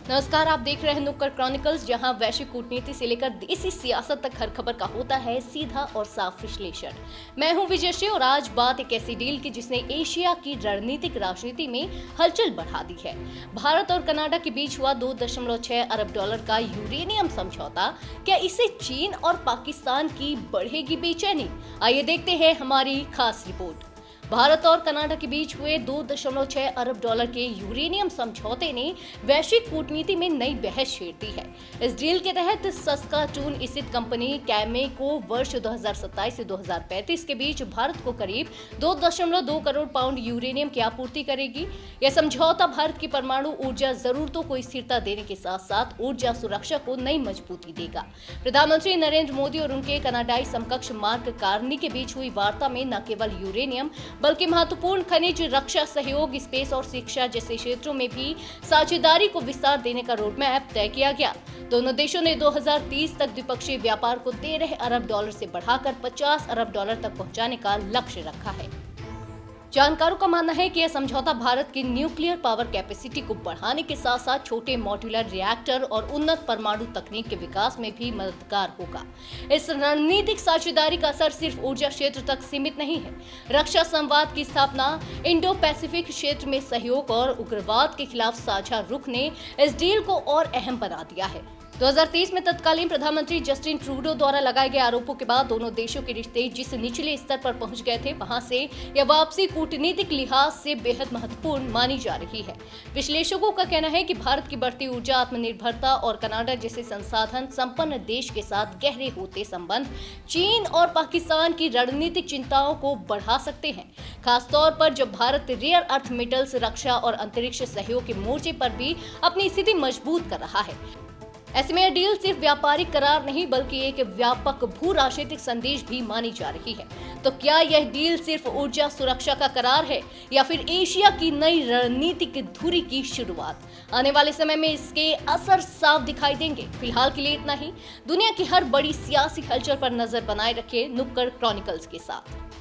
नमस्कार, आप देख रहे हैं नुक्कड़ क्रॉनिकल्स, जहां वैश्विक कूटनीति से लेकर देसी सियासत तक हर खबर का होता है सीधा और साफ विश्लेषण। मैं हूं विजयश्री और आज बात एक ऐसी डील की जिसने एशिया की रणनीतिक राजनीति में हलचल बढ़ा दी है। भारत और कनाडा के बीच हुआ $2.6 अरब का यूरेनियम समझौता। क्या इससे चीन और पाकिस्तान की बढ़ेगी बेचैनी? आइए देखते हैं हमारी खास रिपोर्ट। भारत और कनाडा के बीच हुए $2.6 अरब के यूरेनियम समझौते ने वैश्विक कूटनीति में नई बहस छेड़ दी है। इस डील के तहत सस्काटून स्थित कंपनी कैमेको वर्ष 2027 से 2035 के बीच भारत को करीब 2.2 करोड़ पाउंड यूरेनियम की आपूर्ति करेगी। यह समझौता भारत की परमाणु ऊर्जा जरूरतों को स्थिरता देने के साथ साथ ऊर्जा सुरक्षा को नई मजबूती देगा। प्रधानमंत्री नरेंद्र मोदी और उनके कनाडाई समकक्ष मार्क कार्नी के बीच हुई वार्ता में न केवल यूरेनियम बल्कि महत्वपूर्ण खनिज, रक्षा सहयोग, स्पेस और शिक्षा जैसे क्षेत्रों में भी साझेदारी को विस्तार देने का रोडमैप तय किया गया। दोनों देशों ने 2030 तक द्विपक्षीय व्यापार को $13 अरब से बढ़ाकर $50 अरब तक पहुंचाने का लक्ष्य रखा है। जानकारों का मानना है कि यह समझौता भारत की न्यूक्लियर पावर कैपेसिटी को बढ़ाने के साथ साथ छोटे मॉड्यूलर रिएक्टर और उन्नत परमाणु तकनीक के विकास में भी मददगार होगा। इस रणनीतिक साझेदारी का असर सिर्फ ऊर्जा क्षेत्र तक सीमित नहीं है। रक्षा संवाद की स्थापना, इंडो पैसिफिक क्षेत्र में सहयोग और उग्रवाद के खिलाफ साझा रुख ने इस डील को और अहम बना दिया है। 2030 में तत्कालीन प्रधानमंत्री जस्टिन ट्रूडो द्वारा लगाए गए आरोपों के बाद दोनों देशों के रिश्ते जिस निचले स्तर पर पहुंच गए थे, वहां से यह वापसी कूटनीतिक लिहाज से बेहद महत्वपूर्ण मानी जा रही है। विश्लेषकों का कहना है कि भारत की बढ़ती ऊर्जा आत्मनिर्भरता और कनाडा जैसे संसाधन संपन्न देश के साथ गहरे होते संबंध चीन और पाकिस्तान की रणनीतिक चिंताओं को बढ़ा सकते हैं, खासतौर पर जब भारत रेयर अर्थ मेटल्स, रक्षा और अंतरिक्ष सहयोग के मोर्चे पर भी अपनी स्थिति मजबूत कर रहा है। ऐसे में यह डील सिर्फ व्यापारिक करार नहीं बल्कि एक व्यापक भू राजनीतिक संदेश भी मानी जा रही है। तो क्या यह डील सिर्फ ऊर्जा सुरक्षा का करार है या फिर एशिया की नई रणनीतिक धुरी की शुरुआत? आने वाले समय में इसके असर साफ दिखाई देंगे। फिलहाल के लिए इतना ही। दुनिया की हर बड़ी सियासी हलचल पर नजर बनाए रखें नुक्कड़ क्रॉनिकल्स के साथ।